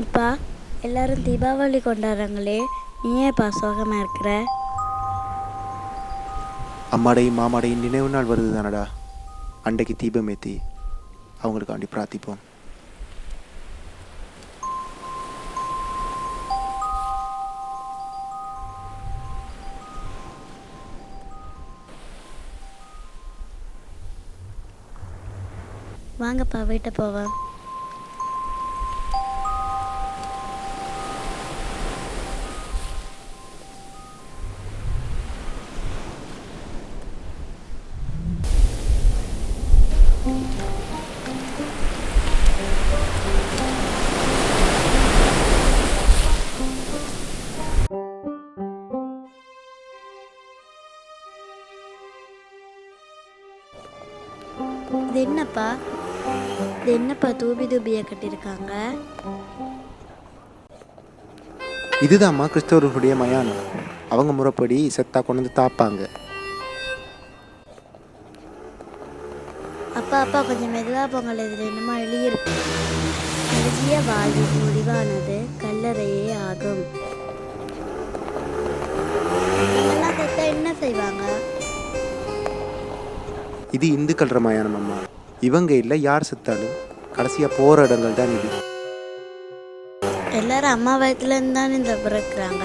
ஏன்பா எல்லாரும் தீபாவளி கொண்டாடுறாங்களே, நீ ஏன்ப்பா சோகமாக இருக்கிற? அம்மாடையும் மாமாடையும் நினைவு நாள் வருது தானடா. அன்றைக்கு தீபம் ஏற்றி அவங்களுக்காண்டி பிரார்த்திப்போம். வாங்கப்பா வீட்டை போவேன். இது என்னப்பா தூபி தூபியை கட்டியிருக்காங்க? இதுதான்மா கிறிஸ்தவர்களுடைய மயானம். அவங்க முறைப்படி செத்தா கொண்டு வந்து தாப்பாங்க. அப்பா கொஞ்சம் மெதுவா பொங்கல். இதில் என்னமோ எழுதியிருக்கு. எழுதிய வாழ்வின் முடிவானது கல்லறையே ஆகும். இதெல்லாம் செத்தா என்ன செய்வாங்க? இது இந்துக்கள் மயானம் அம்மா. இவங்க இல்லை, யார் செத்தாலும் கடைசியாக போகிற இடங்கள் தான் இது. எல்லாரும் அம்மா வயத்துலேருந்து தானே இந்த பிறக்கிறாங்க.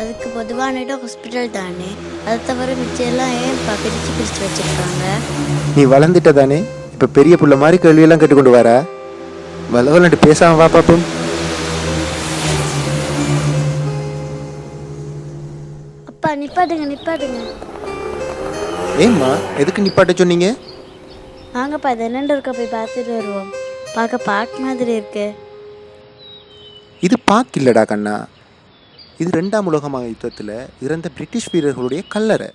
அதுக்கு பொதுவான இடம் ஹாஸ்பிட்டல் தானே. அதை தவிர மிச்சம் எல்லாம் ஏன்ப்பா பிரித்து வச்சுருக்காங்க? நீ வளர்ந்துட்ட தானே, இப்போ பெரிய புள்ள மாதிரி கேள்வியெல்லாம் கேட்டுக்கொண்டு வர. வளவலன்ட்டு பேசாம வா பாப்போம். அப்பா நிப்பாட்டுங்க. ஏம்மா எதுக்கு நிப்பாட்ட சொன்னீங்க? வாங்கப்பா இது என்னண்டு இருக்க போய் பார்த்துட்டு வருவோம். பார்க்க பார்க் மாதிரி இருக்கு. இது பார்க் இல்லடா கண்ணா, இது 2ஆம் உலக யுத்தத்தில் இறந்த பிரிட்டிஷ் வீரர்களுடைய கல்லறை.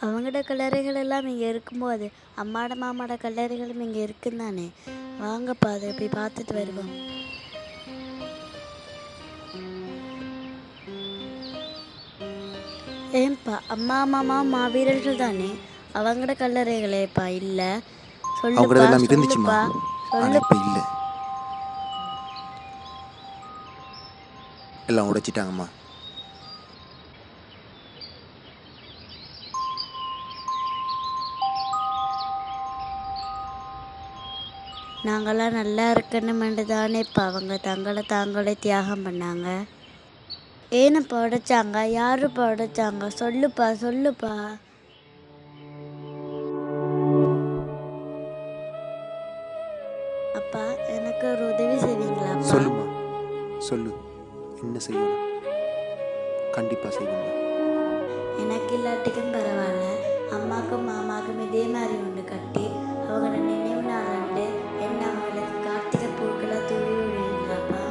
அவங்களோட கல்லறைகள் எல்லாம் இங்கே இருக்கும்போது அம்மாட மாமாட கல்லறைகளும் இங்கே இருக்குன்னு தானே. வாங்கப்பா அதை போய் பார்த்துட்டு வருவோம். ஏன்பா அம்மா மாமா மாவீரர்கள் தானே, அவங்களோட கல்லறைகளேப்பா இல்லை? சொல்லுப்பா இல்லை, எல்லாம் உடைச்சிட்டாங்கம்மா. நாங்களாம் நல்லா இருக்கணுமென்று தானே இப்போ அவங்க தாங்களே தியாகம் பண்ணாங்க. ஏனப்பா உடைச்சாங்க? யாருப்பா உடைச்சாங்க? சொல்லுப்பா. அப்பா எனக்கு ஒரு உதவி செய்வீங்களா? சொல்லுமா, சொல்லு, என்ன செய்யணும்? கண்டிப்பாக செய்வோம். எனக்கு இல்லாட்டிக்கும் பரவாயில்ல, அம்மாக்கும் மாமாக்கும் இதே மாதிரி ஒன்று கட்டி அவங்க நினைவு நாளாண்டு என்ன அவங்களுக்கு கார்த்திகை பூக்களை தூவி விடுவீங்களாப்பா?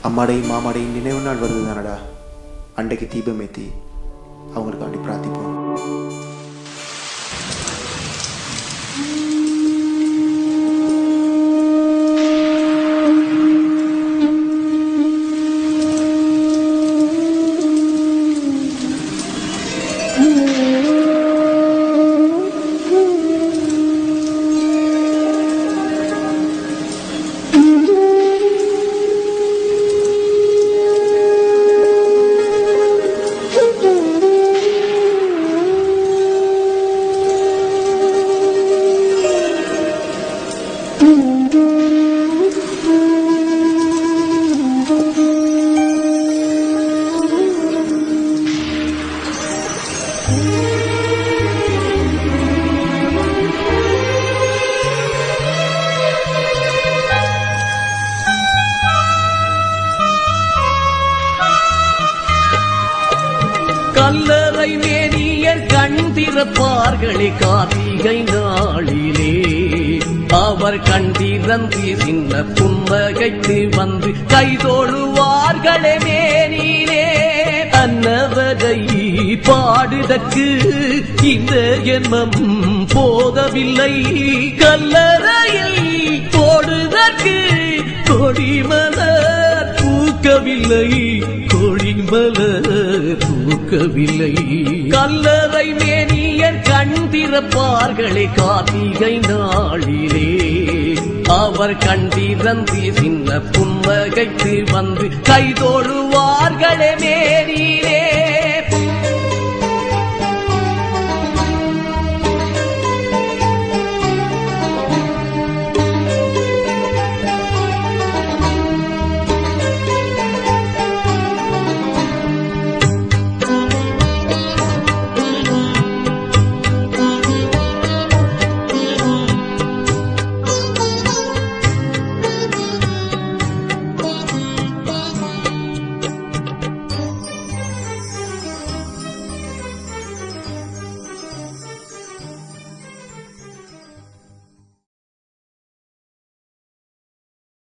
அம்மாடையும் மாமாடையும் நினைவு நாள் வருது தானடா. அன்றைக்கு தீபம் ஏற்றி அவங்களுக்காண்டி பிரார்த்திப்போம். தோழுவார்களே கார்த்திகை நாளிலே. அவர் கண்டிரந்து சின்ன புன்னகைத்து வந்து கைதோழுவார்களே மேனிலே. அன்னவரை பாடுதற்கு இந்த ஜென்மம் போதவில்லை, கல்லறையில் போடுதற்கு கொடிமலர் பூக்கவில்லை, கொடிமலர் பூக்கவில்லை. கல்லறை மேனியர் கண் திறப்பார்களே கார்த்திகை நாளிலே. அவர் கண்டிரந்து சின்ன புன்னகைத்து வந்து கைதோழுவார்களே மேனி